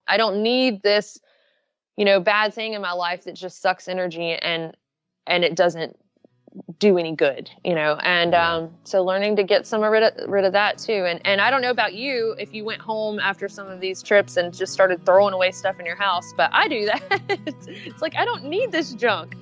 I don't need this, bad thing in my life that just sucks energy and it doesn't do any good, and so learning to get rid of that too. And I don't know about you, if you went home after some of these trips and just started throwing away stuff in your house, but I do that. It's like, I don't need this junk.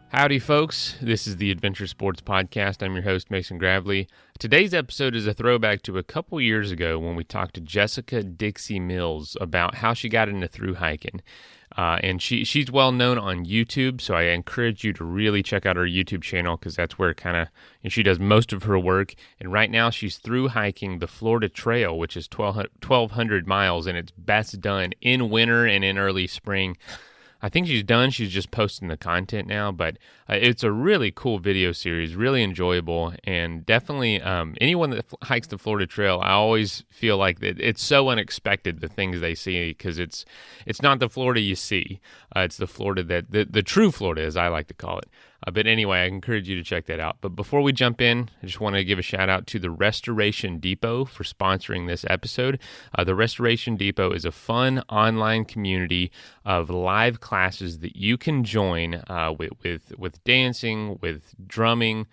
Howdy, folks. This is the Adventure Sports Podcast. I'm your host, Mason Gravely. Today's episode is a throwback to a couple years ago when we talked to Jessica Dixie Mills about how she got into thru-hiking. And she's well known on YouTube, so I encourage you to really check out her YouTube channel because that's where she does most of her work. And right now she's thru-hiking the Florida Trail, which is 1,200 miles, and it's best done in winter and in early spring. I think she's done. She's just posting the content now, but it's a really cool video series, really enjoyable, and definitely anyone that hikes the Florida Trail, I always feel like that it's so unexpected, the things they see, because it's not the Florida you see. It's the Florida the true Florida, as I like to call it. But anyway, I encourage you to check that out. But before we jump in, I just want to give a shout out to the Restoration Depot for sponsoring this episode. The Restoration Depot is a fun online community of live classes that you can join with dancing, with drumming,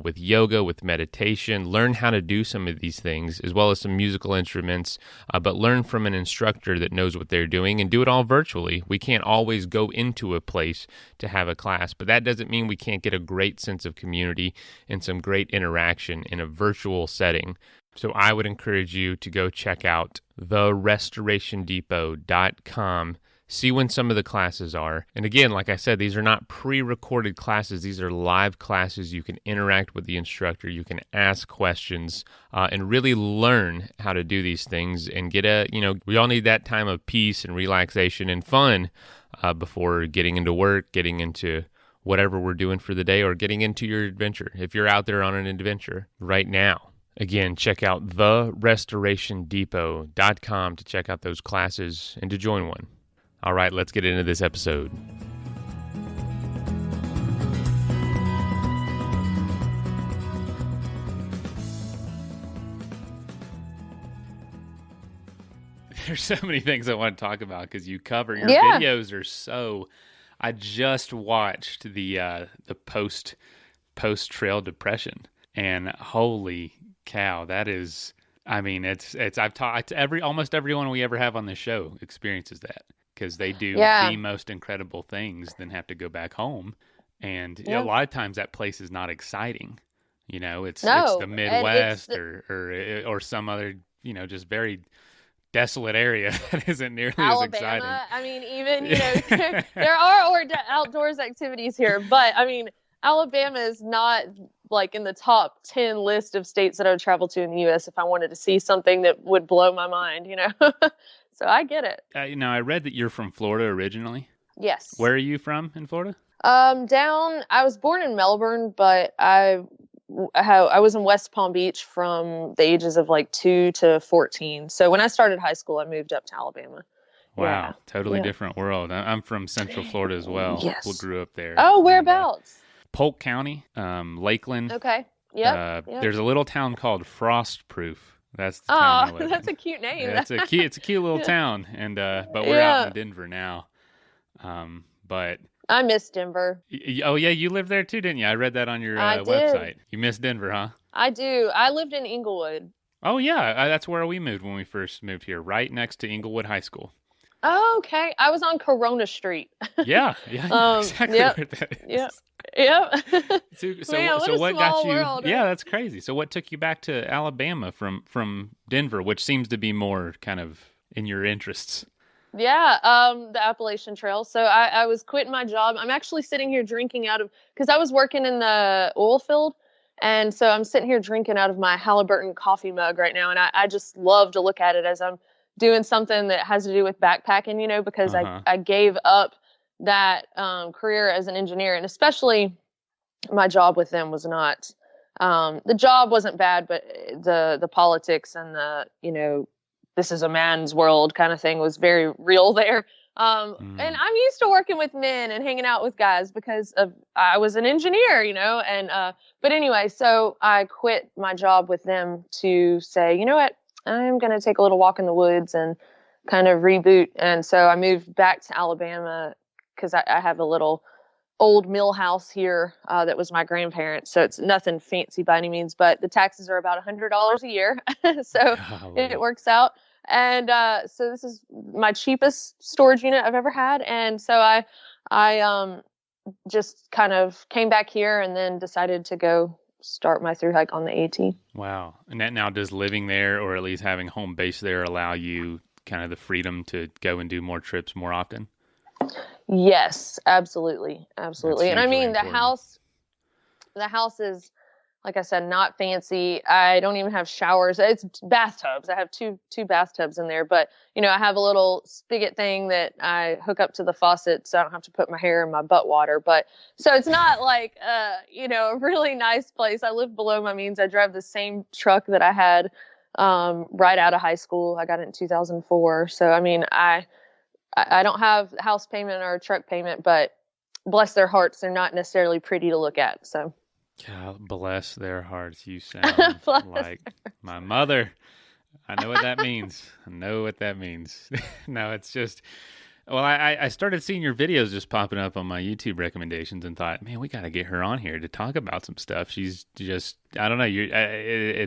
with yoga, with meditation. Learn how to do some of these things, as well as some musical instruments, but learn from an instructor that knows what they're doing and do it all virtually. We can't always go into a place to have a class, but that doesn't mean we can't get a great sense of community and some great interaction in a virtual setting. So I would encourage you to go check out therestorationdepot.com. See when some of the classes are. And again, like I said, these are not pre-recorded classes. These are live classes. You can interact with the instructor. You can ask questions and really learn how to do these things and get we all need that time of peace and relaxation and fun before getting into work, getting into whatever we're doing for the day, or getting into your adventure. If you're out there on an adventure right now. Again, check out therestorationdepot.com to check out those classes and to join one. All right, let's get into this episode. There's so many things I want to talk about because your videos are so. I just watched the post trail depression, and holy cow, that is. I mean, it's. I've talked almost everyone we ever have on this show experiences that. Because they do the most incredible things, then have to go back home. And a lot of times that place is not exciting. It's the Midwest or some other, just very desolate area that isn't nearly as exciting. I mean, even, there are outdoors activities here. But, I mean, Alabama is not like in the top 10 list of states that I would travel to in the U.S. if I wanted to see something that would blow my mind, So I get it. I read that you're from Florida originally. Yes. Where are you from in Florida? I was born in Melbourne, but I was in West Palm Beach from the ages of like 2 to 14. So when I started high school, I moved up to Alabama. Wow. Totally different world. I'm from Central Florida as well. Yes. We grew up there. Oh, whereabouts? Polk County, Lakeland. Okay. Yep. There's a little town called Frostproof. That's the town I live in. That's a cute name. Yeah, it's a cute little town, and but we're out in Denver now. But I miss Denver. Oh yeah, you lived there too, didn't you? I read that on your website. You miss Denver, huh? I do. I lived in Inglewood. Oh yeah, that's where we moved when we first moved here, right next to Inglewood High School. Oh, okay. I was on Corona Street. Yeah, exactly where that is. Yep. So what got you? World. Yeah, that's crazy. So what took you back to Alabama from Denver, which seems to be more kind of in your interests? Yeah, the Appalachian Trail. So I was quitting my job. I'm actually sitting here drinking because I was working in the oil field, and so I'm sitting here drinking out of my Halliburton coffee mug right now, and I just love to look at it as I'm doing something that has to do with backpacking, because I gave up that career as an engineer, and especially my job with them was not the job wasn't bad, but the politics and the this is a man's world kind of thing was very real there. And I'm used to working with men and hanging out with guys because I was an engineer, but anyway, so I quit my job with them to say, you know what, I'm going to take a little walk in the woods and kind of reboot. And so I moved back to Alabama because I have a little old mill house here that was my grandparents. So it's nothing fancy by any means, but the taxes are about $100 a year. So it works out. And so this is my cheapest storage unit I've ever had. And so I just kind of came back here and then decided to go start my thru hike on the AT. Wow. And that now, does living there, or at least having home base there, allow you kind of the freedom to go and do more trips more often? Yes, absolutely. Absolutely. And I mean, important. the house is, like I said, not fancy. I don't even have showers. It's bathtubs. I have two bathtubs in there, but I have a little spigot thing that I hook up to the faucet so I don't have to put my hair in my butt water. But so it's not like, a really nice place. I live below my means. I drive the same truck that I had right out of high school. I got it in 2004. So, I mean, I don't have house payment or truck payment, but bless their hearts, they're not necessarily pretty to look at. So, God bless their hearts. You sound like my mother. I know what that means. No, it's just, well, I started seeing your videos just popping up on my YouTube recommendations and thought, man, we got to get her on here to talk about some stuff. She's just, I don't know. I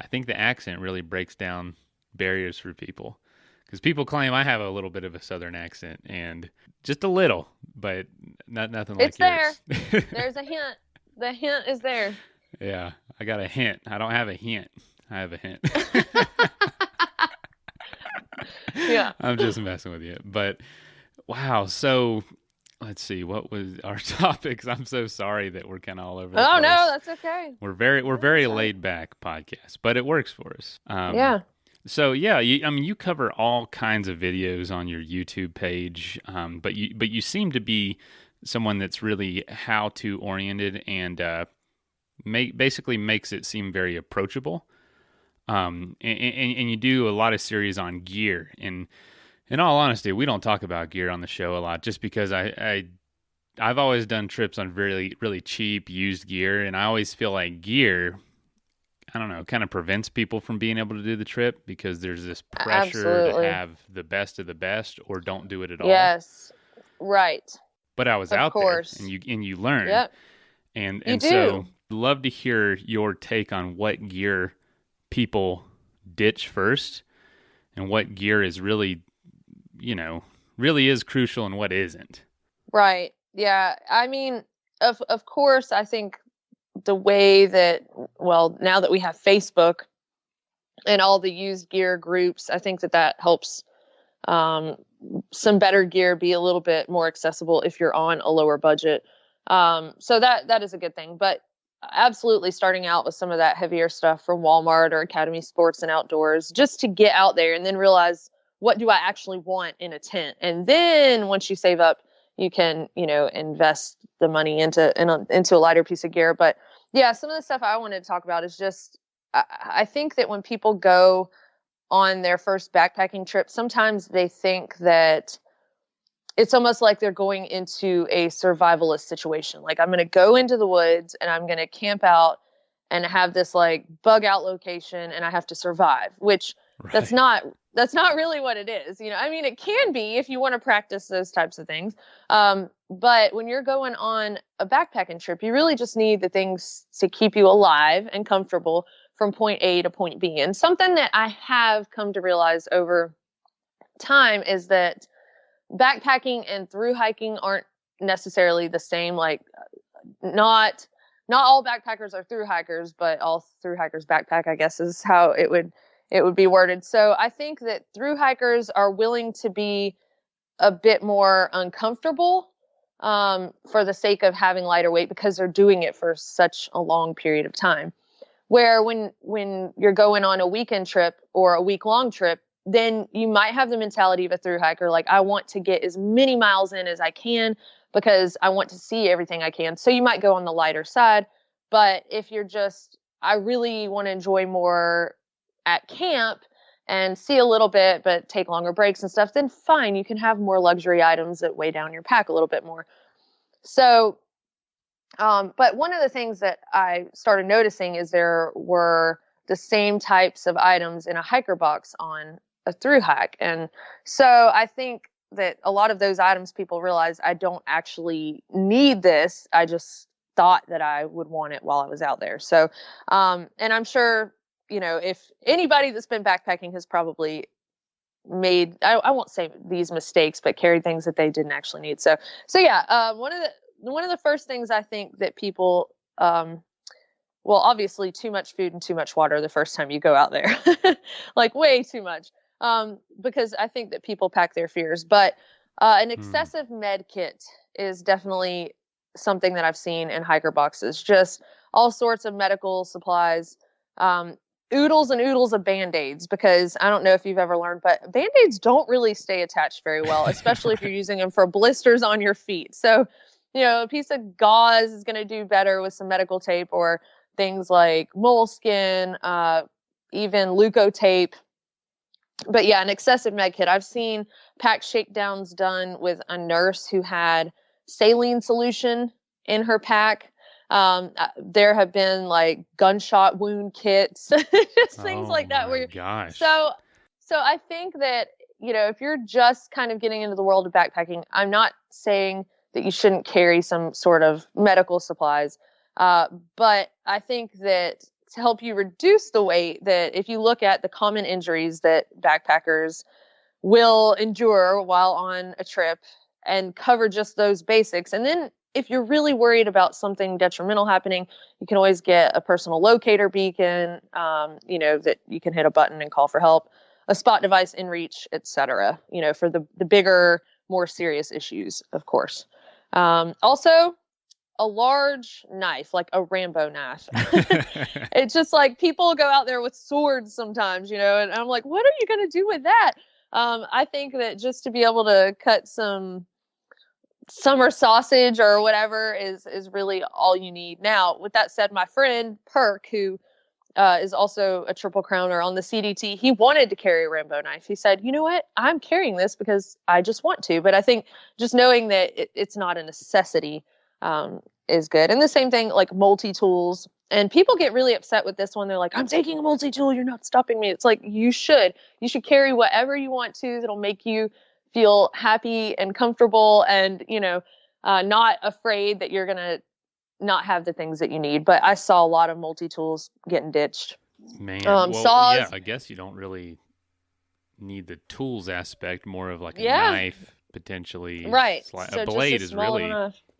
think the accent really breaks down barriers for people. Because people claim I have a little bit of a Southern accent, and just a little, but nothing like yours. It's there. There's a hint. The hint is there. Yeah, I got a hint. I don't have a hint. I have a hint. Yeah. I'm just messing with you. But, wow, so let's see. What was our topics? I'm so sorry that we're kind of all over the place. Oh, no, that's okay. We're very laid back podcast, but it works for us. Yeah. So yeah, you cover all kinds of videos on your YouTube page, but you seem to be someone that's really how-to oriented and basically makes it seem very approachable. And you do a lot of series on gear. And in all honesty, we don't talk about gear on the show a lot, just because I've always done trips on really, really cheap used gear, and I always feel like gear, I don't know, kind of prevents people from being able to do the trip because there's this pressure Absolutely. to have the best of the best or don't do it at all. Yes, right. But I was out there, and you learn. Yep. And so love to hear your take on what gear people ditch first and what gear is really, really is crucial and what isn't. Right. Yeah. I mean, of course, I think the way that, well, now that we have Facebook and all the used gear groups, I think that helps some better gear be a little bit more accessible if you're on a lower budget. So that is a good thing. But absolutely starting out with some of that heavier stuff from Walmart or Academy Sports and Outdoors, just to get out there and then realize, what do I actually want in a tent? And then once you save up, you can, invest the money into a lighter piece of gear. But yeah, some of the stuff I wanted to talk about is just, I think that when people go on their first backpacking trip, sometimes they think that it's almost like they're going into a survivalist situation. Like, I'm going to go into the woods and I'm going to camp out and have this like bug out location and I have to survive, which Right. that's not really what it is. I mean, it can be if you want to practice those types of things. But when you're going on a backpacking trip, you really just need the things to keep you alive and comfortable from point A to point B. And something that I have come to realize over time is that backpacking and thru hiking aren't necessarily the same. Like, not all backpackers are thru hikers, but all thru hikers backpack, I guess, is how it would be worded. So I think that thru hikers are willing to be a bit more uncomfortable for the sake of having lighter weight because they're doing it for such a long period of time. Where when you're going on a weekend trip or a week-long trip, then you might have the mentality of a thru hiker, like, I want to get as many miles in as I can because I want to see everything I can. So you might go on the lighter side. But if you're just, I really want to enjoy more at camp and see a little bit, but take longer breaks and stuff, then fine, you can have more luxury items that weigh down your pack a little bit more. So, but one of the things that I started noticing is there were the same types of items in a hiker box on a thru hike. And so I think that a lot of those items people realize I don't actually need this. I just thought that I would want it while I was out there. So, and I'm sure, if anybody that's been backpacking has probably made, I won't say these mistakes, but carried things that they didn't actually need. So yeah, one of the first things I think that people, well, obviously too much food and too much water the first time you go out there, like way too much, because I think that people pack their fears. But an excessive med kit is definitely something that I've seen in hiker boxes. Just all sorts of medical supplies, oodles and oodles of Band-Aids, because I don't know if you've ever learned, but Band-Aids don't really stay attached very well, especially if you're using them for blisters on your feet. So, a piece of gauze is going to do better with some medical tape, or things like moleskin, even leukotape. But yeah, an excessive med kit. I've seen pack shakedowns done with a nurse who had saline solution in her pack. There have been like gunshot wound kits, just things like that. Gosh. So I think that, if you're just kind of getting into the world of backpacking, I'm not saying that you shouldn't carry some sort of medical supplies. But I think that to help you reduce the weight, that if you look at the common injuries that backpackers will endure while on a trip, and cover just those basics. And then if you're really worried about something detrimental happening, you can always get a personal locator beacon, that you can hit a button and call for help, a spot device in reach, etc., for the bigger, more serious issues, of course. Also, a large knife, like a Rambo knife. It's just like people go out there with swords sometimes, and I'm like, what are you going to do with that? I think that just to be able to cut some summer sausage or whatever is really all you need. Now, with that said, my friend Perk, who is also a Triple Crowner on the CDT, he wanted to carry a Rambo knife. He said, you know what, I'm carrying this because I just want to. But I think just knowing that it's not a necessity is good. And the same thing, like multi-tools. And people get really upset with this one. They're like, I'm taking a multi-tool, you're not stopping me. It's like, you should carry whatever you want to that'll make you feel happy and comfortable, and, not afraid that you're going to not have the things that you need. But I saw a lot of multi-tools getting ditched. Man, saws. Yeah, I guess you don't really need the tools aspect, more of like a knife, potentially. Right. A blade is really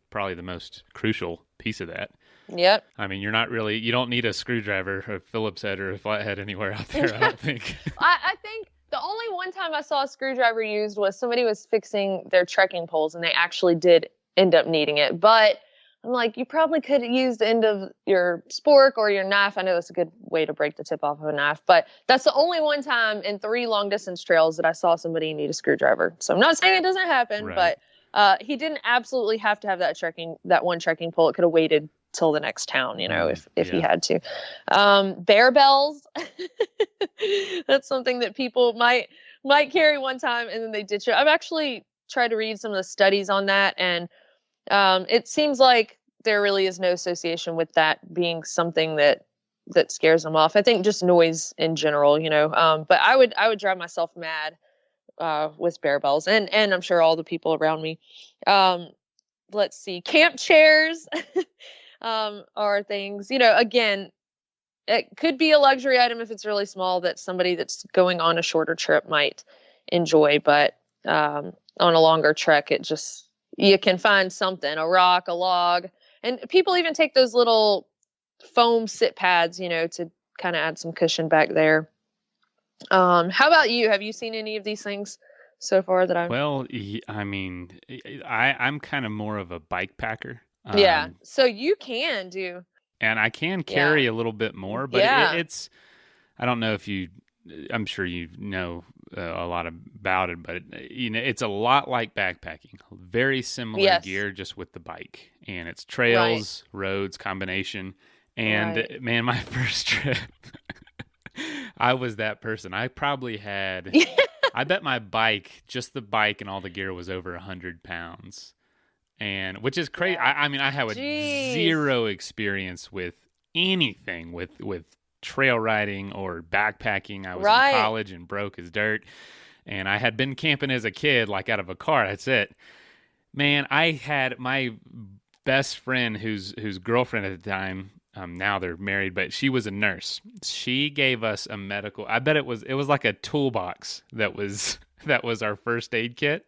probably the most crucial piece of that. Yep. I mean, you don't need a screwdriver, a Phillips head, or a flathead anywhere out there, I don't think. I think the only one time I saw a screwdriver used was somebody was fixing their trekking poles, and they actually did end up needing it. But I'm like, you probably could use the end of your spork or your knife. I know that's a good way to break the tip off of a knife, but that's the only one time in 3 long distance trails that I saw somebody need a screwdriver. So I'm not saying it doesn't happen, right. But he didn't absolutely have to have that one trekking pole. It could have waited till the next town, if he had to. Bear bells. That's something that people might carry one time and then they ditch it. I've actually tried to read some of the studies on that, and it seems like there really is no association with that being something that scares them off. I think just noise in general, but I would drive myself mad with bear bells, and I'm sure all the people around me. Let's see, camp chairs are things, again, it could be a luxury item if it's really small that somebody that's going on a shorter trip might enjoy, but on a longer trek, you can find something, a rock, a log, and people even take those little foam sit pads, to kind of add some cushion back there. How about you? Have you seen any of these things so far that I've... Well, I mean, I'm kind of more of a bike packer. Yeah, so you can do... And I can carry a little bit more, but it's... I don't know if I'm sure you know a lot about it, but it's a lot like backpacking. Very similar gear, just with the bike, and it's trails, roads combination. And man, my first trip, I was that person. I probably had, I bet my bike, just the bike and all the gear was over 100 pounds. And which is crazy. Yeah. I mean, I have Jeez. zero experience with anything with trail riding or backpacking. I was in Right. college and broke as dirt. And I had been camping as a kid, like out of a car. That's it. Man, I had my best friend whose girlfriend at the time, now they're married, but she was a nurse. She gave us a medical, I bet it was like a toolbox that was that was our first aid kit.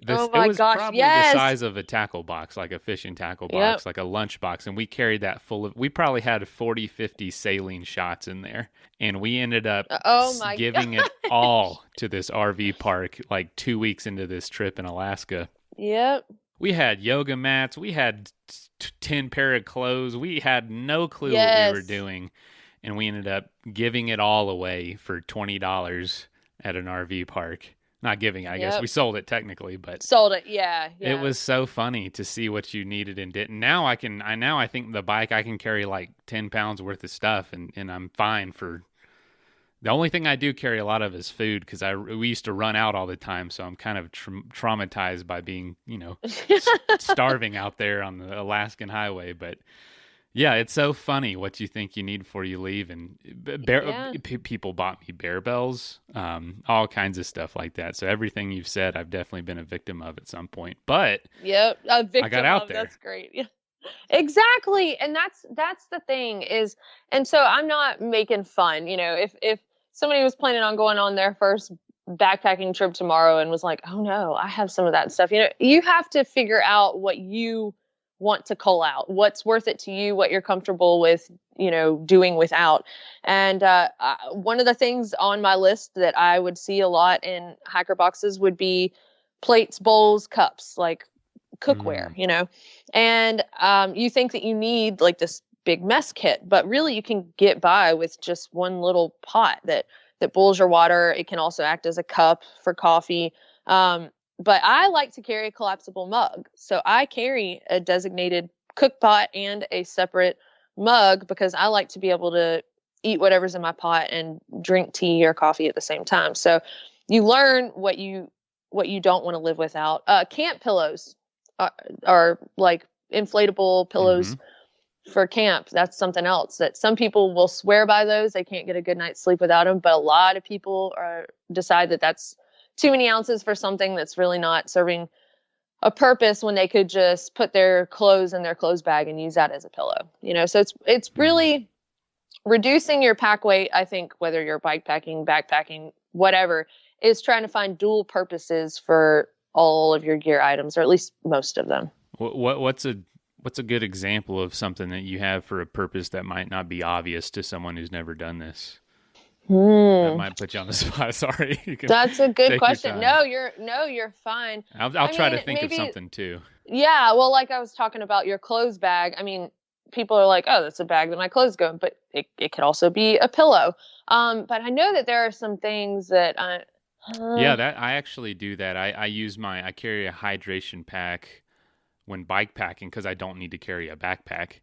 Oh It my was gosh. probably the Yes. size of a tackle box, like a fishing tackle Yep. box, like a lunch box. And we carried that full of, we probably had 40, 50 saline shots in there. And we ended up Oh my giving God. it all to this RV park like 2 weeks into this trip in Alaska. Yep. We had yoga mats. We had 10 pair of clothes. We had no clue what we were Yes. doing. And we ended up giving it all away for $20 at an RV park. Not giving, I guess. Yep. We sold it technically, but Sold it. Yeah. it Yeah. was so funny to see what you needed and didn't. Now I think the bike, I can carry like 10 pounds worth of stuff and I'm fine for, the only thing I do carry a lot of is food because we used to run out all the time. So I'm kind of traumatized by being, starving out there on the Alaskan highway. But yeah, it's so funny what you think you need before you leave. And Yeah. people bought me bear bells, all kinds of stuff like that. So everything you've said, I've definitely been a victim of at some point. But Yep. A victim got out of, there. that's great. Yeah. Exactly. And that's the thing is, and so I'm not making fun, if somebody was planning on going on their first backpacking trip tomorrow and was like, "Oh no, I have some of that stuff." You have to figure out what you want to cull out, what's worth it to you, what you're comfortable with, doing without. And one of the things on my list that I would see a lot in hiker boxes would be plates, bowls, cups, like cookware, and you think that you need like this big mess kit, but really you can get by with just one little pot that boils your water. It can also act as a cup for coffee. But I like to carry a collapsible mug. So I carry a designated cook pot and a separate mug because I like to be able to eat whatever's in my pot and drink tea or coffee at the same time. So you learn what you don't want to live without. Camp pillows are like inflatable pillows for camp. That's something else that some people will swear by those. They can't get a good night's sleep without them. But a lot of people decide that that's too many ounces for something that's really not serving a purpose when they could just put their clothes in their clothes bag and use that as a pillow. So it's really reducing your pack weight. I think whether you're bikepacking, backpacking, whatever, is trying to find dual purposes for all of your gear items, or at least most of them. What's a good example of something that you have for a purpose that might not be obvious to someone who's never done this? That might put you on the spot. Sorry. That's a good question. No, you're fine. I'll try to think of something too. Yeah. Well, like I was talking about your clothes bag. I mean, people are like, "Oh, that's a bag that my clothes go in," but it could also be a pillow. But I know that there are some things that yeah, that I actually do that. I carry a hydration pack when bike packing because I don't need to carry a backpack,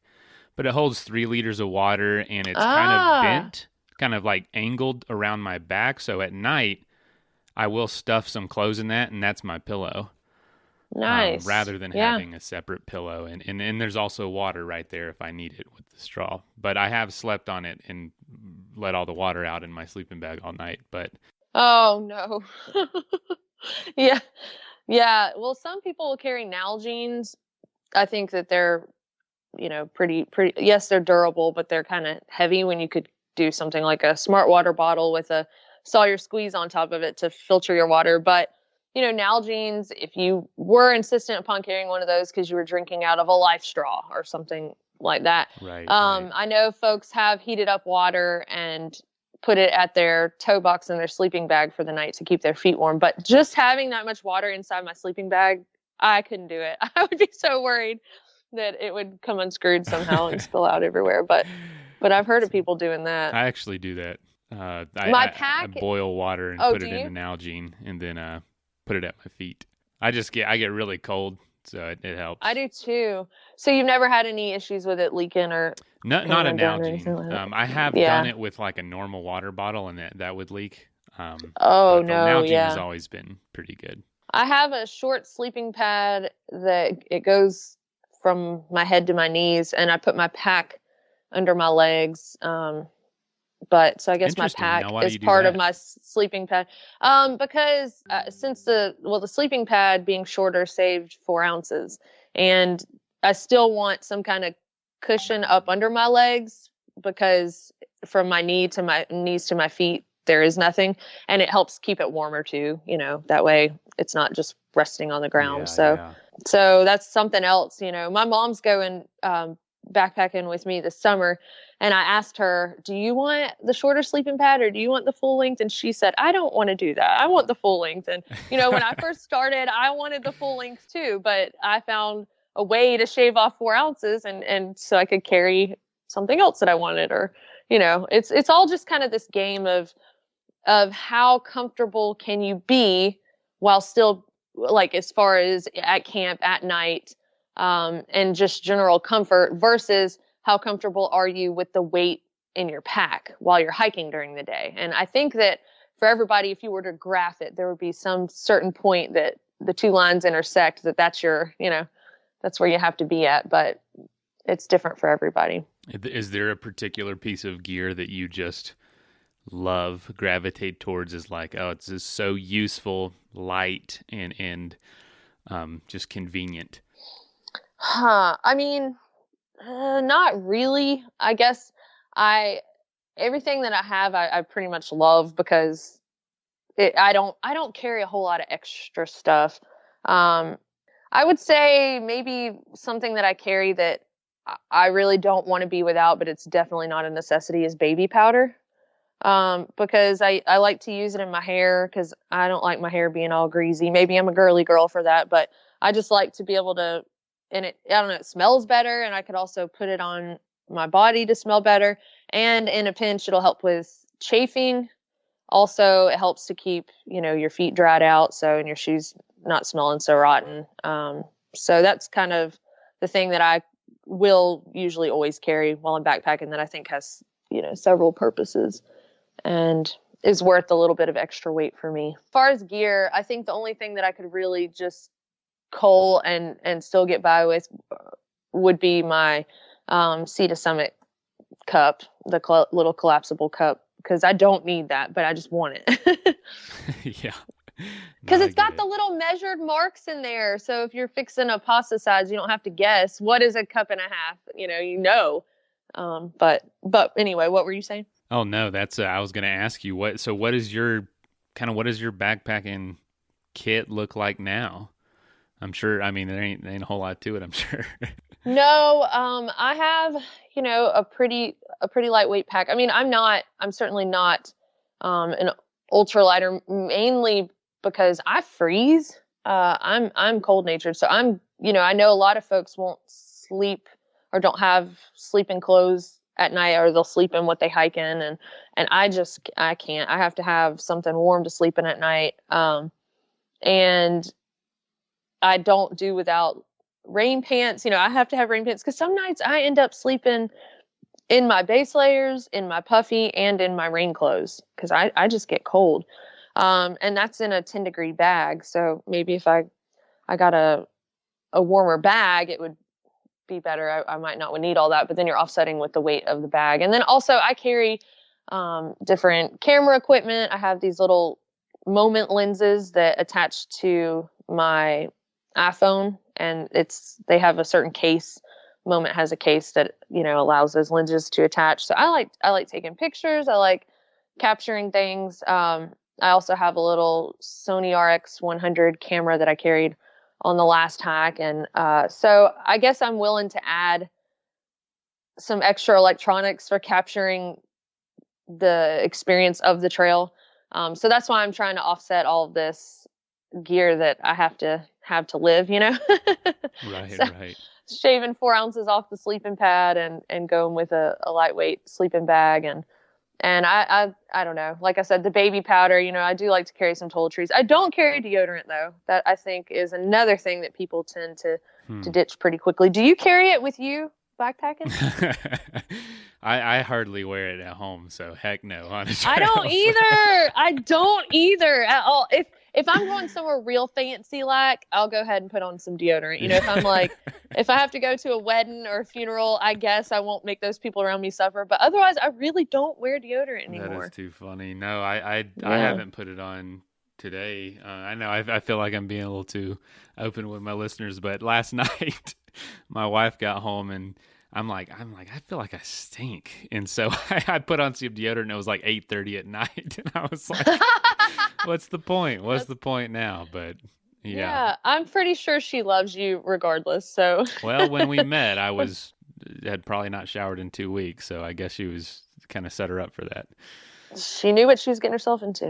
but it holds 3 liters of water and it's kind of bent, kind of like angled around my back. So at night I will stuff some clothes in that and that's my pillow. Nice. Rather than having a separate pillow. And there's also water right there if I need it with the straw, but I have slept on it and let all the water out in my sleeping bag all night. But oh no. Yeah. Yeah. Well, some people will carry Nalgene's. I think that they're, pretty, yes, they're durable, but they're kind of heavy when you could do something like a smart water bottle with a Sawyer squeeze on top of it to filter your water. But, Nalgene's, if you were insistent upon carrying one of those because you were drinking out of a life straw or something like that. Right. I know folks have heated up water and put it at their toe box in their sleeping bag for the night to keep their feet warm. But just having that much water inside my sleeping bag, I couldn't do it. I would be so worried that it would come unscrewed somehow and spill out everywhere. But I've heard of people doing that. I actually do that. I boil water and put it in an Nalgene and then put it at my feet. I get really cold so it helps. I do too. So you've never had any issues with it leaking or not going a undone or anything like Nalgene. that? I have Yeah. done it with like a normal water bottle, and that would leak. Oh But the no, Nalgene has yeah. always been pretty good. I have a short sleeping pad that it goes from my head to my knees, and I put my pack under my legs. But so I guess my Interesting. pack Now, why do is you do part of that? my sleeping pad. Because since the sleeping pad being shorter saved 4 ounces, and I still want some kind of cushion up under my legs because from my knees to my feet there is nothing, and it helps keep it warmer too. That way it's not just resting on the ground. Yeah. So that's something else. My mom's going backpacking with me this summer, and I asked her, do you want the shorter sleeping pad or do you want the full length? And she said, I don't want to do that. I want the full length. And, when I first started, I wanted the full length too, but I found a way to shave off 4 ounces and so I could carry something else that I wanted, or, it's all just kind of this game of how comfortable can you be while still, like, as far as at camp at night, and just general comfort versus how comfortable are you with the weight in your pack while you're hiking during the day. And I think that for everybody, if you were to graph it, there would be some certain point that the two lines intersect, that's your, that's where you have to be at, but it's different for everybody. Is there a particular piece of gear that you just love, gravitate towards, is like, oh, it's just so useful, light, and just convenient? I mean, not really. I guess everything that I have, I pretty much love because I don't carry a whole lot of extra stuff. I would say maybe something that I carry that I really don't want to be without, but it's definitely not a necessity, is baby powder. Because I like to use it in my hair because I don't like my hair being all greasy. Maybe I'm a girly girl for that, but I just like to be able to, and I don't know, it smells better, and I could also put it on my body to smell better. And in a pinch, it'll help with chafing. Also, it helps to keep, your feet dried out, and your shoes not smelling so rotten. So that's kind of the thing that I will usually always carry while I'm backpacking that I think has, several purposes and is worth a little bit of extra weight for me. As far as gear, I think the only thing that I could really just cull and still get by with would be my Sea to Summit cup, the little collapsible cup, because I don't need that, but I just want it. Yeah. Because it's got the little measured marks in there. So if you're fixing a pasta size, you don't have to guess what is a cup and a half. But anyway, what were you saying? Oh no, that's I was going to ask you what is your backpacking kit look like now? I'm sure. I mean, there ain't a whole lot to it, I'm sure. No, I have, a pretty lightweight pack. I mean, I'm certainly not an ultralighter, mainly because I freeze. I'm cold natured. So I know a lot of folks won't sleep or don't have sleeping clothes at night, or they'll sleep in what they hike in. And I can't. I have to have something warm to sleep in at night. And I don't do without rain pants. I have to have rain pants because some nights I end up sleeping in my base layers, in my puffy, and in my rain clothes because I just get cold. And that's in a 10-degree bag. So maybe if I got a warmer bag, it would be better. I might not would need all that, but then you're offsetting with the weight of the bag. And then also I carry different camera equipment. I have these little moment lenses that attach to my iPhone, and they have a certain case. Moment has a case that allows those lenses to attach. So I like taking pictures. I like capturing things. I also have a little Sony RX100 camera that I carried on the last hike, and so I guess I'm willing to add some extra electronics for capturing the experience of the trail. So that's why I'm trying to offset all of this gear that I have to live, Right, so, right. Shaving 4 ounces off the sleeping pad and going with a lightweight sleeping bag and And I don't know. Like I said, the baby powder, I do like to carry some toiletries. I don't carry deodorant though. That I think is another thing that people tend to ditch pretty quickly. Do you carry it with you backpacking? I hardly wear it at home, so heck no on a trail. I don't either. I don't either at all. If I'm going somewhere real fancy, like, I'll go ahead and put on some deodorant. If I'm like, if I have to go to a wedding or a funeral, I guess I won't make those people around me suffer. But otherwise, I really don't wear deodorant anymore. That is too funny. No, I haven't put it on today. I know I feel like I'm being a little too open with my listeners, but last night my wife got home and I'm like, I feel like I stink. And so I put on some deodorant and it was like 8:30 at night. And I was like, what's the point? What's the point now? But yeah, I'm pretty sure she loves you regardless. So, well, when we met, had probably not showered in 2 weeks. So I guess she was kind of set her up for that. She knew what she was getting herself into.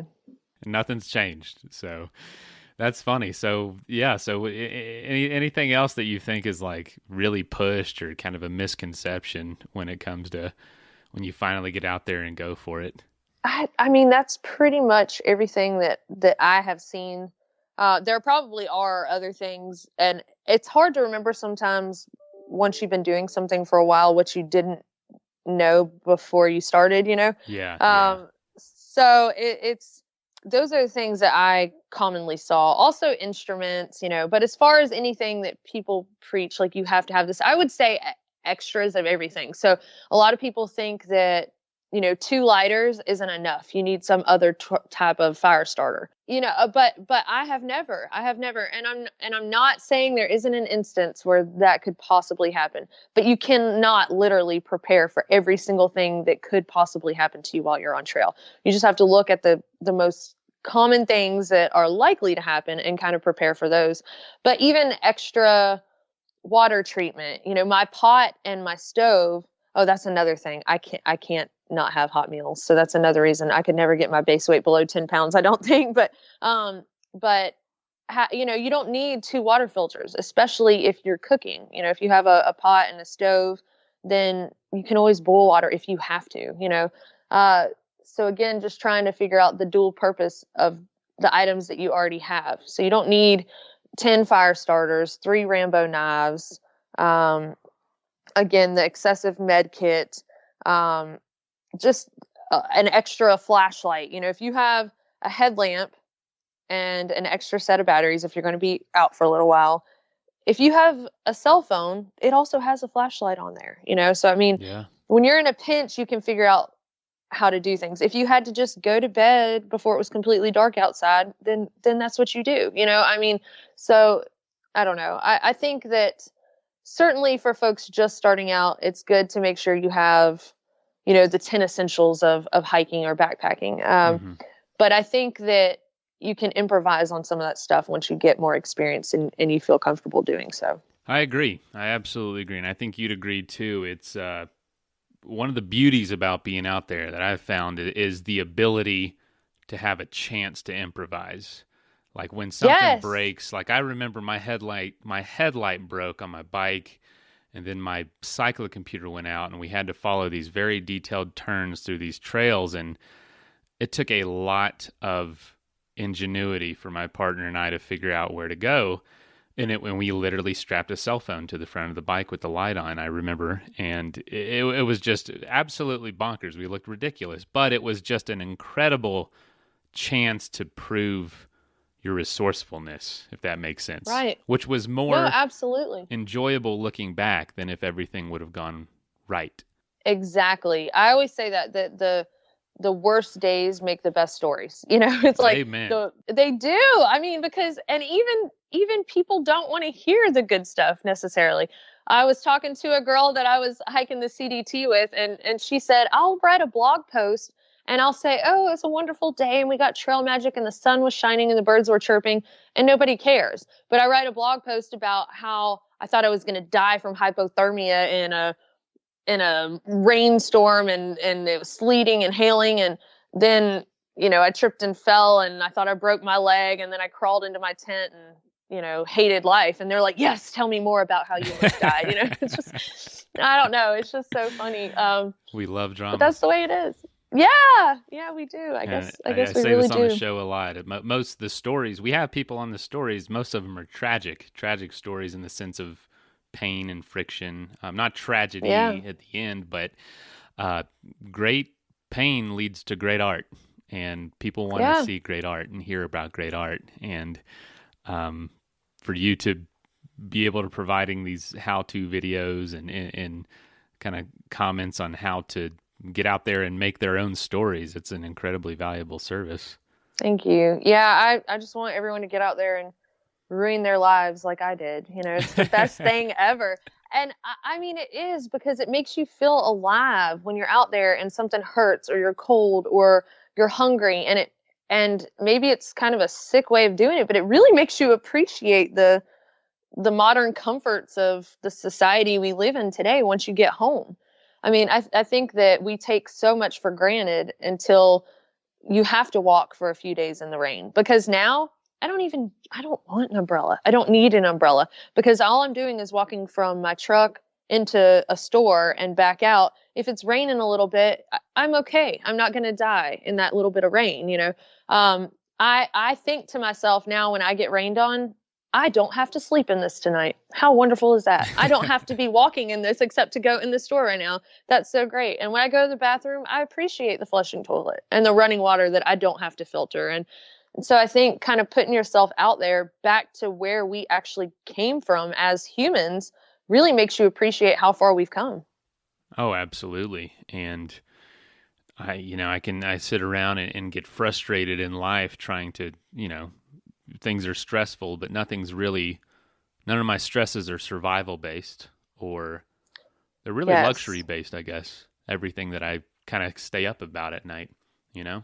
And nothing's changed. So that's funny. So yeah. So anything else that you think is like really pushed or kind of a misconception when it comes to when you finally get out there and go for it? I mean, that's pretty much everything that I have seen. There probably are other things, and it's hard to remember sometimes once you've been doing something for a while, what you didn't know before you started, Yeah. So it's, those are the things that I commonly saw. Also instruments, but as far as anything that people preach, like you have to have this, I would say extras of everything. So a lot of people think that, 2 lighters isn't enough. You need some other type of fire starter, but I have never, and I'm not saying there isn't an instance where that could possibly happen, but you cannot literally prepare for every single thing that could possibly happen to you while you're on trail. You just have to look at the most common things that are likely to happen and kind of prepare for those. But even extra water treatment, my pot and my stove. Oh, that's another thing. I can't not have hot meals. So that's another reason I could never get my base weight below 10 pounds, I don't think. But you don't need 2 water filters, especially if you're cooking. If you have a pot and a stove, then you can always boil water if you have to, So again, just trying to figure out the dual purpose of the items that you already have. So you don't need 10 fire starters, 3 Rambo knives, again, the excessive med kit, just an extra flashlight. If you have a headlamp and an extra set of batteries, if you're going to be out for a little while, if you have a cell phone, it also has a flashlight on there, So, I mean, when you're in a pinch, you can figure out how to do things. If you had to just go to bed before it was completely dark outside, then that's what you do, I mean, so I don't know. I think that certainly for folks just starting out, it's good to make sure you have, the 10 essentials of hiking or backpacking. But I think that you can improvise on some of that stuff once you get more experience and you feel comfortable doing so. I agree. I absolutely agree. And I think you'd agree too. It's one of the beauties about being out there that I've found is the ability to have a chance to improvise. Like when something breaks, like I remember my headlight broke on my bike, and then my cyclocomputer went out, and we had to follow these very detailed turns through these trails, and it took a lot of ingenuity for my partner and I to figure out where to go. And when we literally strapped a cell phone to the front of the bike with the light on, I remember, and it was just absolutely bonkers. We looked ridiculous, but it was just an incredible chance to prove your resourcefulness, if that makes sense. Right. Which was more absolutely enjoyable looking back than if everything would have gone right. Exactly. I always say that the worst days make the best stories. It's like they do. I mean, because, and even people don't want to hear the good stuff necessarily. I was talking to a girl that I was hiking the CDT with, and she said, I'll write a blog post and I'll say, oh, it's a wonderful day and we got trail magic and the sun was shining and the birds were chirping and nobody cares. But I write a blog post about how I thought I was going to die from hypothermia in a rainstorm and it was sleeting and hailing. And then, I tripped and fell and I thought I broke my leg. And then I crawled into my tent and, hated life. And they're like, yes, tell me more about how you almost died. It's just, I don't know. It's just so funny. We love drama. But that's the way it is. Yeah, we do. And I I guess we say really this on the do. show a lot. Most of the stories we have people on the stories, most of them are tragic stories in the sense of pain and friction. Not Yeah. tragedy at the end, but uh, great pain leads to great art, and people want to Yeah. see great art and hear about great art. And um, for you to be able to providing these how-to videos and kind of comments on how to get out there and make their own stories, it's an incredibly valuable service. Thank you. Yeah, I just want everyone to get out there and ruin their lives like I did. It's the best thing ever. And I mean, it is because it makes you feel alive when you're out there and something hurts or you're cold or you're hungry. And maybe it's kind of a sick way of doing it, but it really makes you appreciate the modern comforts of the society we live in today once you get home. I mean, I think that we take so much for granted until you have to walk for a few days in the rain, because now I don't want an umbrella. I don't need an umbrella because all I'm doing is walking from my truck into a store and back out. If it's raining a little bit, I'm okay. I'm not going to die in that little bit of rain. I think to myself now when I get rained on, I don't have to sleep in this tonight. How wonderful is that? I don't have to be walking in this except to go in the store right now. That's so great. And when I go to the bathroom, I appreciate the flushing toilet and the running water that I don't have to filter. And so I think kind of putting yourself out there back to where we actually came from as humans really makes you appreciate how far we've come. Oh, absolutely. And I sit around and get frustrated in life trying to, things are stressful, but none of my stresses are survival based, or they're really luxury Yes. based, I guess. Everything that I kind of stay up about at night, you know?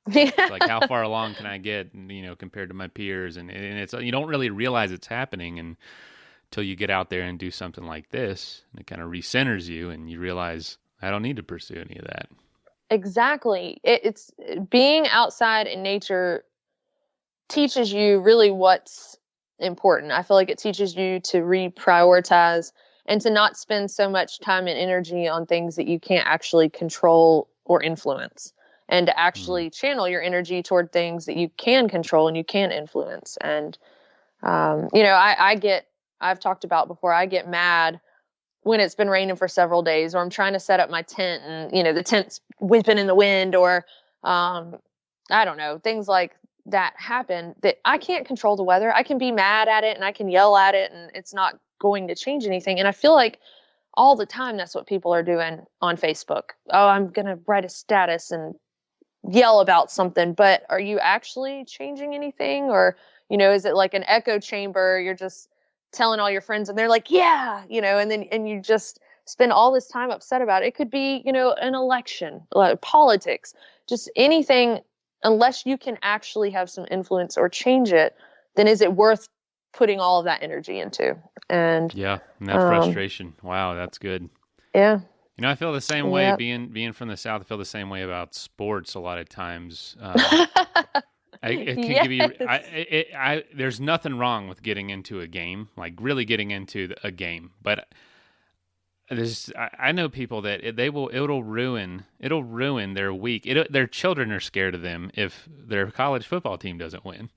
It's like, how Yeah. far along can I get, compared to my peers? And it's, you don't really realize it's happening until you get out there and do something like this, and it kind of recenters you, and you realize I don't need to pursue any of that. Exactly. It's being outside in nature teaches you really what's important. I feel like it teaches you to reprioritize and to not spend so much time and energy on things that you can't actually control or influence, and to Mm. actually channel your energy toward things that you can control and you can influence. And, I've talked about before, I get mad when it's been raining for several days, or I'm trying to set up my tent and, the tent's whipping in the wind, or, I don't know, things like that happen that I can't control the weather. I can be mad at it and I can yell at it and it's not going to change anything. And I feel like all the time that's what people are doing on Facebook. Oh, I'm going to write a status and yell about something, but are you actually changing anything? Or, is it like an echo chamber? You're just telling all your friends and they're like, yeah, and you just spend all this time upset about it. It could be, an election, like politics, just anything. Unless you can actually have some influence or change it, then is it worth putting all of that energy into? And, Yeah, and that um, frustration. Wow, that's good. yeah, I feel the same way yeah. being from the South. I feel the same way about sports a lot of times. It can give you. Yes. There's nothing wrong with getting into a game, like really getting into a game. But I know people that it'll ruin their week. Their children are scared of them if their college football team doesn't win.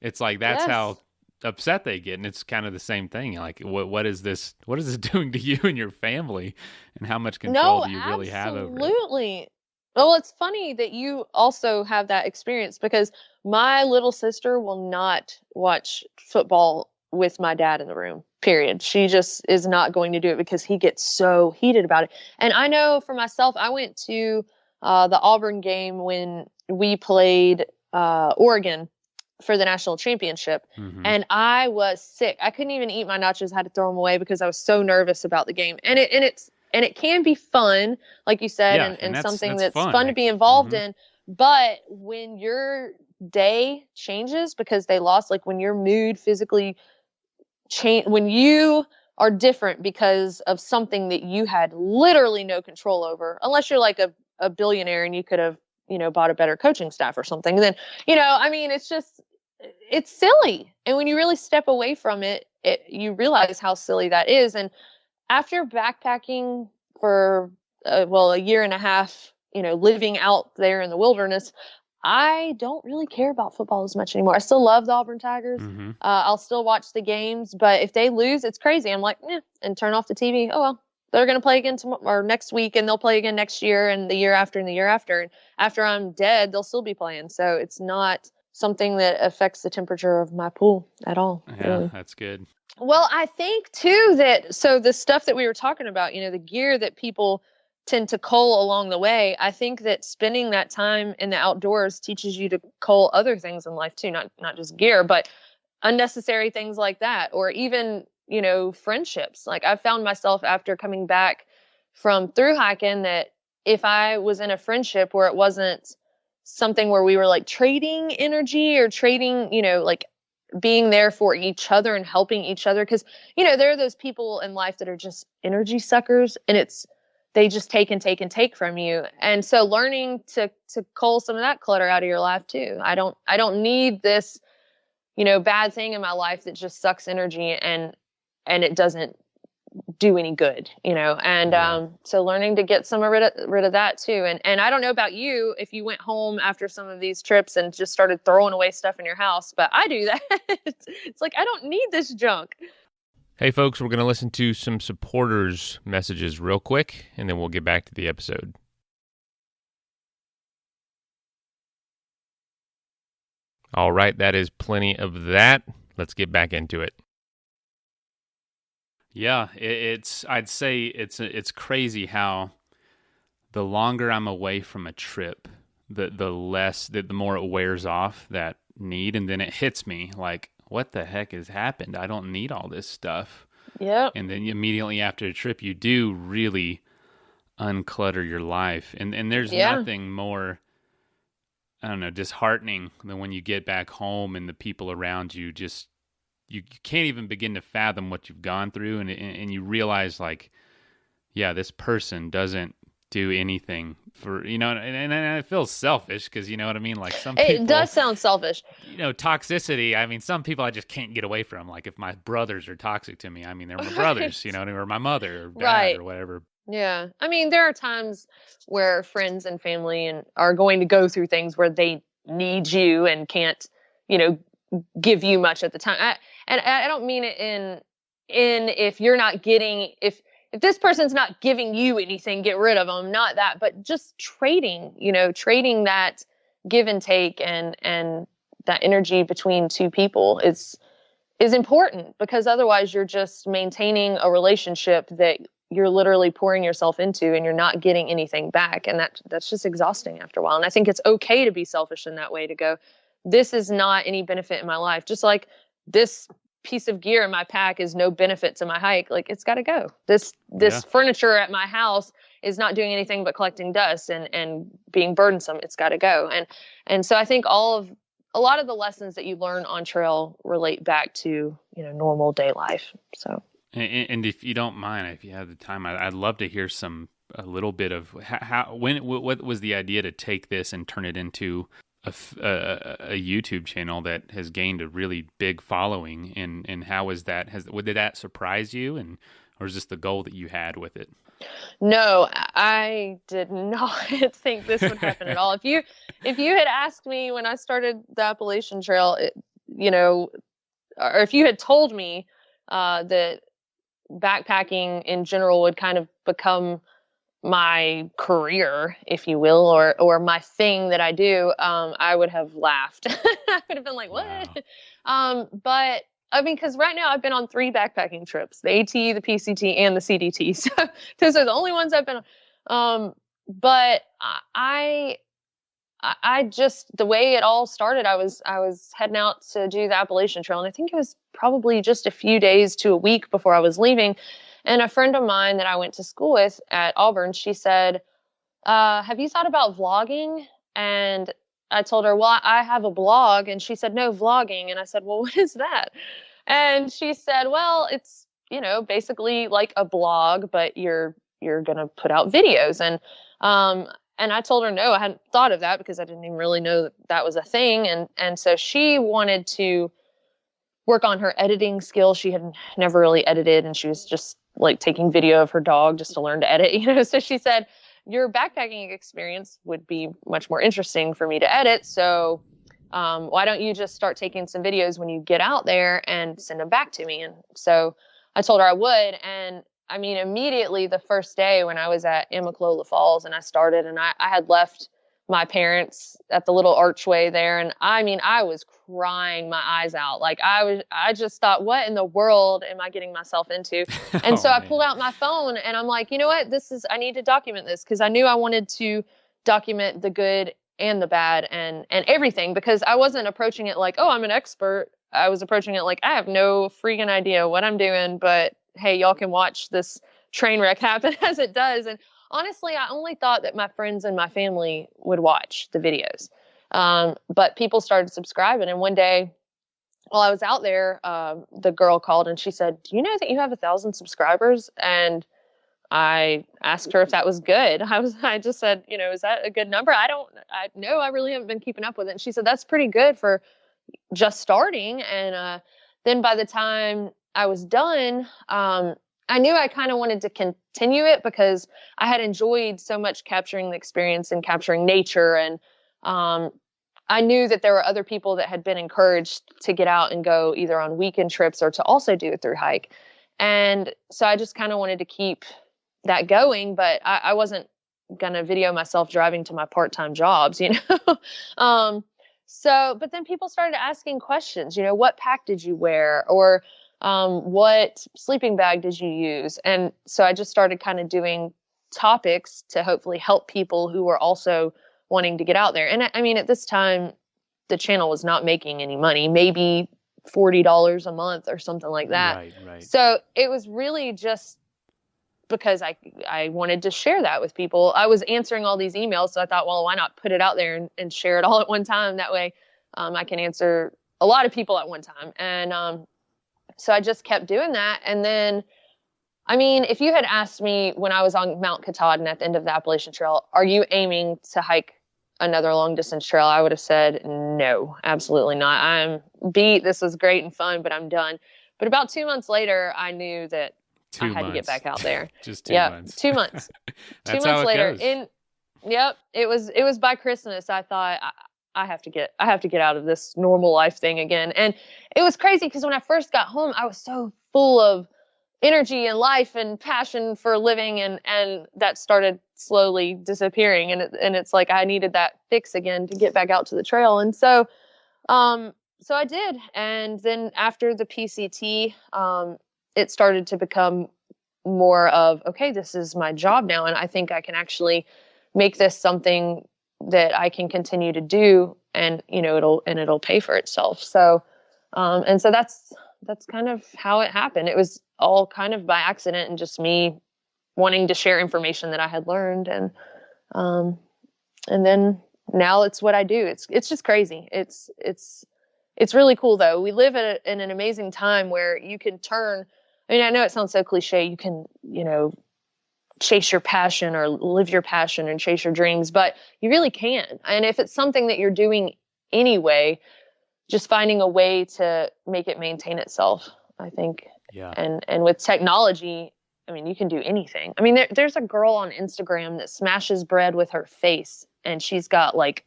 It's like that's how Yes. upset they get, and it's kind of the same thing. Like, what is this? What is this doing to you and your family, and how much control No, do you really have over it? absolutely. Well, it's funny that you also have that experience because my little sister will not watch football with my dad in the room, period. She just is not going to do it because he gets so heated about it. And I know for myself, I went to the Auburn game when we played Oregon for the national championship. Hmm. And I was sick. I couldn't even eat my nachos. I had to throw them away because I was so nervous about the game. And it can be fun, like you said, Yeah, and and something that's that's fun. fun to be involved Hmm. in. But when your day changes because they lost, like when your mood physically change, when you are different because of something that you had literally no control over, unless you're like a billionaire and you could have, bought a better coaching staff or something, then, I mean, it's silly. And when you really step away from it, you realize how silly that is. And after backpacking for a year and a half, living out there in the wilderness, I don't really care about football as much anymore. I still love the Auburn Tigers. Mm-hmm. I'll still watch the games, but if they lose, it's crazy. I'm like, and turn off the TV. Oh, well, they're going to play again tomorrow or next week, and they'll play again next year and the year after and the year after. And after I'm dead, they'll still be playing. So it's not something that affects the temperature of my pool at all. Yeah, really. That's good. Well, I think too so the stuff that we were talking about, the gear that people tend to cull along the way, I think that spending that time in the outdoors teaches you to cull other things in life too, not just gear, but unnecessary things like that, or even, friendships. Like I found myself after coming back from thru-hiking that if I was in a friendship where it wasn't something where we were like trading energy or trading, like being there for each other and helping each other. Cause, there are those people in life that are just energy suckers, and they just take and take and take from you. And so learning to cull some of that clutter out of your life too. I don't need this, bad thing in my life that just sucks energy and it doesn't do any good, and so learning to get rid of that too. And I don't know about you, if you went home after some of these trips and just started throwing away stuff in your house, but I do that. It's like, I don't need this junk. Hey folks, we're going to listen to some supporters' messages real quick, and then we'll get back to the episode. All right, that is plenty of that. Let's get back into it. Yeah, I'd say it's crazy how the longer I'm away from a trip, the more it wears off that need, and then it hits me like, what the heck has happened? I don't need all this stuff. Yeah. And then immediately after a trip, you do really unclutter your life, and there's nothing more, I don't know, disheartening than when you get back home and the people around you just. You can't even begin to fathom what you've gone through, and you realize, like, yeah, this person doesn't do anything for, and it feels selfish because, you know what I mean? Like some people... It does sound selfish. Toxicity, I mean, some people I just can't get away from. Like if my brothers are toxic to me, I mean, they're my brothers, or my mother or dad or whatever. Yeah. I mean, there are times where friends and family are going to go through things where they need you and can't, give you much at the time. I don't mean it in if you're not getting, if this person's not giving you anything, get rid of them. Not that, but just trading that give and take and that energy between two people is important, because otherwise you're just maintaining a relationship that you're literally pouring yourself into and you're not getting anything back. And that's just exhausting after a while. And I think it's okay to be selfish in that way, to go, this is not any benefit in my life. Just like this piece of gear in my pack is no benefit to my hike. Like, it's got to go. This furniture at my house is not doing anything but collecting dust and being burdensome. It's got to go. And so I think a lot of the lessons that you learn on trail relate back to, normal day life. So. And if you don't mind, if you have the time, I'd love to hear a little bit of what was the idea to take this and turn it into a YouTube channel that has gained a really big following, and how is that? Did that surprise you, or is this the goal that you had with it? No, I did not think this would happen at all. If you had asked me when I started the Appalachian Trail, or if you had told me that backpacking in general would kind of become my career, if you will, or my thing that I do, I would have laughed. I would have been like, what? Wow. But I mean, because right now I've been on 3 backpacking trips, the AT, the PCT, and the CDT. So those are the only ones I've been on. But I just, the way it all started, I was heading out to do the Appalachian Trail, and I think it was probably just a few days to a week before I was leaving. And a friend of mine that I went to school with at Auburn, she said, have you thought about vlogging? And I told her, well, I have a blog. And she said, no, vlogging. And I said, well, what is that? And she said, well, it's, basically like a blog, but you're going to put out videos. And I told her, no, I hadn't thought of that, because I didn't even really know that was a thing. And so she wanted to work on her editing skills. She had never really edited, and she was just like taking video of her dog just to learn to edit, So she said, your backpacking experience would be much more interesting for me to edit. So why don't you just start taking some videos when you get out there and send them back to me? And so I told her I would. And I mean, immediately the first day when I was at Amicalola Falls and I started, and I had left my parents at the little archway there. And I mean, I was crying my eyes out. Like I just thought, what in the world am I getting myself into? And so I pulled out my phone and I'm like, you know what, I need to document this, because I knew I wanted to document the good and the bad and everything, because I wasn't approaching it like, oh, I'm an expert. I was approaching it like, I have no freaking idea what I'm doing, but hey, y'all can watch this train wreck happen as it does. And honestly, I only thought that my friends and my family would watch the videos. But people started subscribing. And one day while I was out there, the girl called and she said, do you know that you have 1,000 subscribers? And I asked her if that was good. I just said, you know, is that a good number? I really haven't been keeping up with it. And she said, that's pretty good for just starting. And then by the time I was done, I knew I kind of wanted to continue it because I had enjoyed so much capturing the experience and capturing nature. And I knew that there were other people that had been encouraged to get out and go either on weekend trips or to also do a thru hike. And so I just kind of wanted to keep that going, but I wasn't going to video myself driving to my part-time jobs, you know? But then people started asking questions, you know, what pack did you wear? Or what sleeping bag did you use? And so I just started kind of doing topics to hopefully help people who were also wanting to get out there. And I mean, at this time, the channel was not making any money, maybe $40 a month or something like that. Right. So it was really just because I wanted to share that with people. I was answering all these emails, so I thought, well, why not put it out there and share it all at one time? That way I can answer a lot of people at one time. And so I just kept doing that. And then, I mean, if you had asked me when I was on Mount Katahdin at the end of the Appalachian Trail, are you aiming to hike another long distance trail? I would have said, no, absolutely not. I'm beat. This was great and fun, but I'm done. But about 2 months later, I knew that I had to get back out there. Just 2 months. 2 months. That's 2 months later. Goes. It was by Christmas. I thought I have to get out of this normal life thing again. And it was crazy because when I first got home, I was so full of energy and life and passion for living, and that started slowly disappearing. And it's like I needed that fix again to get back out to the trail. And so I did. And then after the PCT, it started to become more of, okay, this is my job now. And I think I can actually make this something that I can continue to do, and, you know, it'll pay for itself. So, and so that's kind of how it happened. It was all kind of by accident and just me wanting to share information that I had learned. And then now it's what I do. It's just crazy. It's really cool though. We live in an amazing time where you can turn, I mean, I know it sounds so cliche. You can, you know, chase your passion or live your passion and chase your dreams, but you really can. And if it's something that you're doing anyway, just finding a way to make it maintain itself, I think. Yeah. And with technology, I mean, you can do anything. I mean, there's a girl on Instagram that smashes bread with her face, and she's got like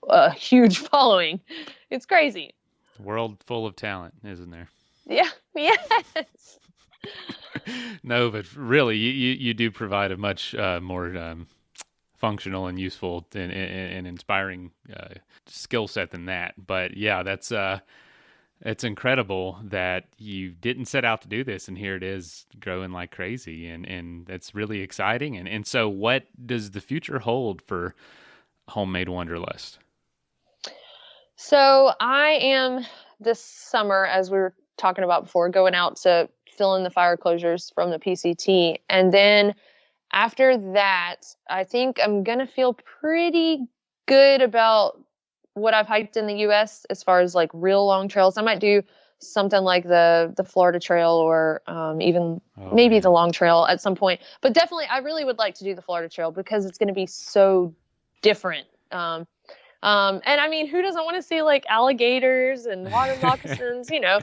a huge following. It's crazy. World full of talent, isn't there? Yeah. Yes. No, but really, you do provide a much more functional and useful and inspiring skill set than that. But yeah, that's it's incredible that you didn't set out to do this, and here it is growing like crazy, and that's really exciting. And so, what does the future hold for Homemade Wanderlust? So I am this summer, as we were talking about before, going out to fill in the fire closures from the PCT. And then after that, I think I'm going to feel pretty good about what I've hiked in the US as far as like real long trails. I might do something like the Florida Trail or maybe the Long Trail at some point. But definitely, I really would like to do the Florida Trail because it's going to be so different. And I mean, who doesn't want to see like alligators and water moccasins, you know?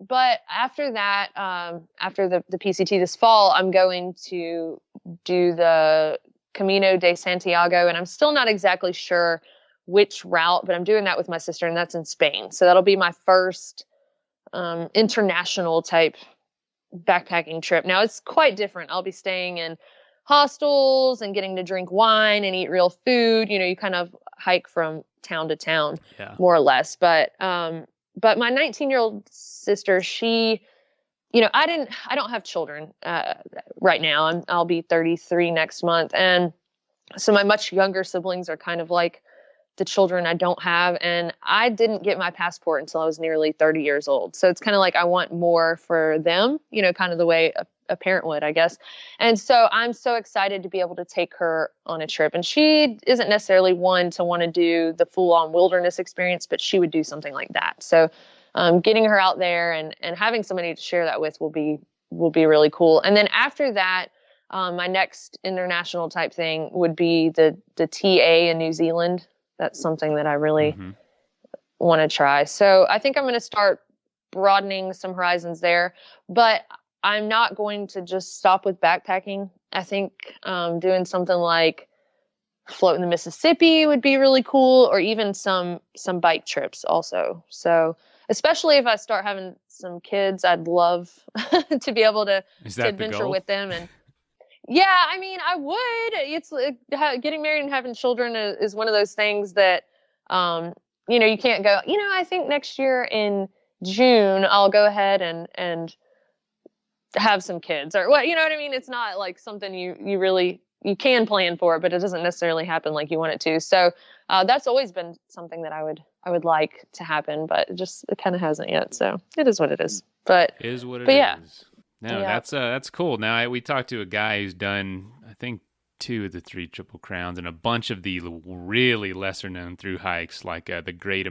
But after that, after the PCT this fall, I'm going to do the Camino de Santiago, and I'm still not exactly sure which route, but I'm doing that with my sister, and that's in Spain. So that'll be my first international type backpacking trip. Now it's quite different. I'll be staying in hostels and getting to drink wine and eat real food. You kind of hike from town to town, more or less. But my 19-year-old sister, she, I don't have children right now. I'll be 33 next month. And so my much younger siblings are kind of like the children I don't have. And I didn't get my passport until I was nearly 30 years old. So it's kind of like I want more for them, kind of the way a parent would, I guess. And so I'm so excited to be able to take her on a trip. And she isn't necessarily one to want to do the full-on wilderness experience, but she would do something like that. So getting her out there and having somebody to share that with will be really cool. And then after that, my next international type thing would be the TA in New Zealand. That's something that I really want to try. So I think I'm going to start broadening some horizons there, but I'm not going to just stop with backpacking. I think doing something like floating the Mississippi would be really cool, or even some bike trips also. So especially if I start having some kids, I'd love to be able to adventure with them. And yeah, I mean, I would. It's getting married and having children is one of those things that, you can't go, I think next year in June, I'll go ahead and have some kids or what, you know what I mean? It's not like something you can plan for, but it doesn't necessarily happen like you want it to. So, that's always been something that I would like to happen, but it kind of hasn't yet. So it is what it is, but it is what it yeah. is. No, that's cool. Now we talked to a guy who's done, I think, 2 of the 3 Triple Crowns and a bunch of the really lesser known through hikes, like the Great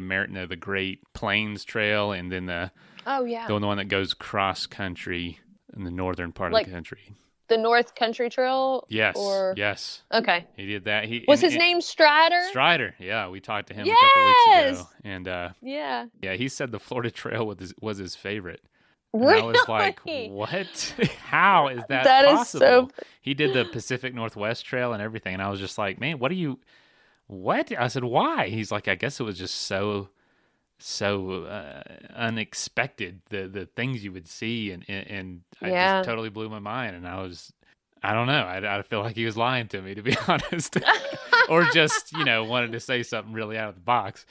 Plains Trail, and then the one that goes cross country in the northern part of the country. The North Country Trail? Yes. Yes. Okay. He did that. Was his name Strider? Strider. Yeah, we talked to him a couple weeks ago, and yeah, he said the Florida Trail was his favorite. And really? I was like, what? How is that possible? Is so... He did the Pacific Northwest Trail and everything. And I was just like, man, what? I said, why? He's like, I guess it was just so unexpected, the things you would see. And I just totally blew my mind. And I don't know. I feel like he was lying to me, to be honest. Or just, wanted to say something really out of the box.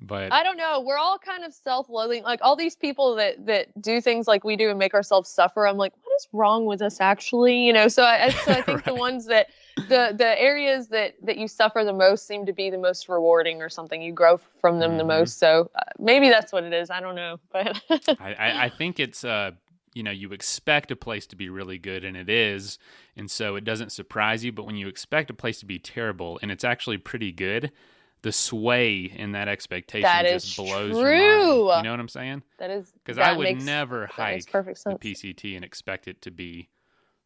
But I don't know. We're all kind of self-loathing. Like all these people that do things like we do and make ourselves suffer. I'm like, what is wrong with us actually? So I think right. The ones that the areas that you suffer the most seem to be the most rewarding or something. You grow from them the most. So maybe that's what it is. I don't know. But I think it's, you expect a place to be really good, and it is. And so it doesn't surprise you. But when you expect a place to be terrible and it's actually pretty good, the sway in that expectation just blows your mind. You know what I'm saying? That is, because I would never hike the PCT and expect it to be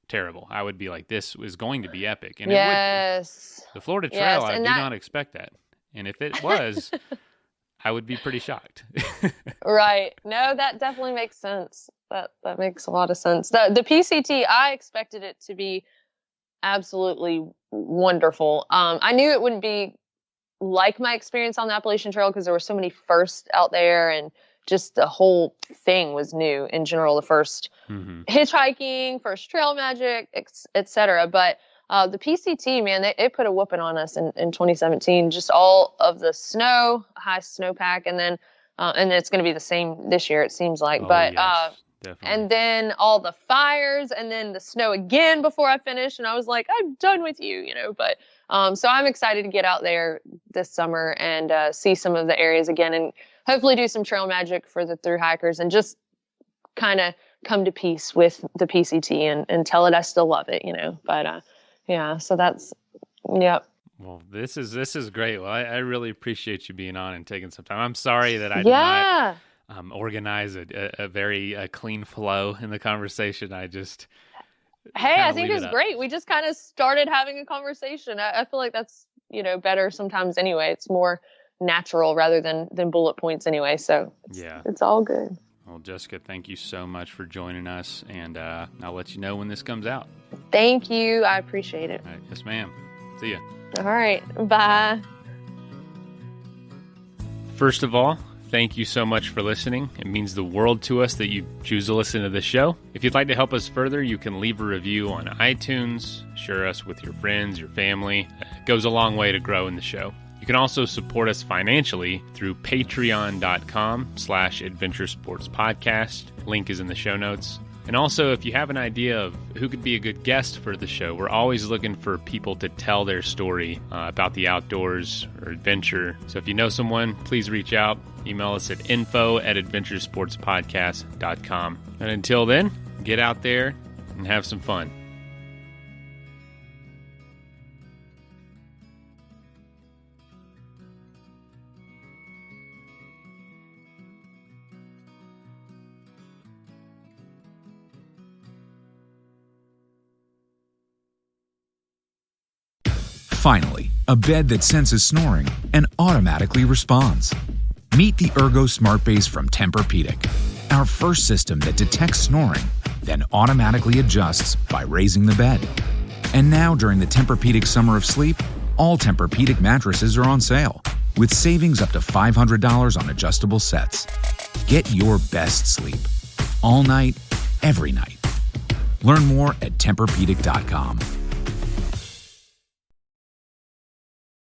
terrible. I would be like, this is going to be epic. And it would be. The Florida Trail, I do not expect that. And if it was, I would be pretty shocked. Right. No, that definitely makes sense. That makes a lot of sense. The PCT, I expected it to be absolutely wonderful. I knew it wouldn't be like my experience on the Appalachian Trail because there were so many firsts out there, and just the whole thing was new in general. The first hitchhiking, first trail magic, etc. But the PCT, man, it put a whooping on us in 2017. Just all of the snow, high snowpack, and then it's going to be the same this year, it seems like. Yes, and then all the fires, and then the snow again before I finished, and I was like, I'm done with you, But so I'm excited to get out there this summer and see some of the areas again, and hopefully do some trail magic for the thru hikers, and just kind of come to peace with the PCT and tell it I still love it, But yeah, so that's Well, this is great. Well, I really appreciate you being on and taking some time. I'm sorry that I did not organize a very clean flow in the conversation. I just I think it was great. We just kind of started having a conversation. I feel like that's better sometimes anyway. It's more natural rather than bullet points anyway. So it's all good. Well, Jessica, thank you so much for joining us, and I'll let you know when this comes out. Thank you. I appreciate it. All right. Yes, ma'am. See ya. All right. Bye. First of all, thank you so much for listening. It means the world to us that you choose to listen to this show. If you'd like to help us further, you can leave a review on iTunes, share us with your friends, your family. It goes a long way to growing the show. You can also support us financially through patreon.com/adventuresportspodcast. Link is in the show notes. And also, if you have an idea of who could be a good guest for the show, we're always looking for people to tell their story about the outdoors or adventure. So if you know someone, please reach out. Email us at info@adventuresportspodcast.com. And until then, get out there and have some fun. Finally, a bed that senses snoring and automatically responds. Meet the Ergo Smart Base from Tempur-Pedic, our first system that detects snoring, then automatically adjusts by raising the bed. And now during the Tempur-Pedic Summer of Sleep, all Tempur-Pedic mattresses are on sale, with savings up to $500 on adjustable sets. Get your best sleep, all night, every night. Learn more at Tempurpedic.com.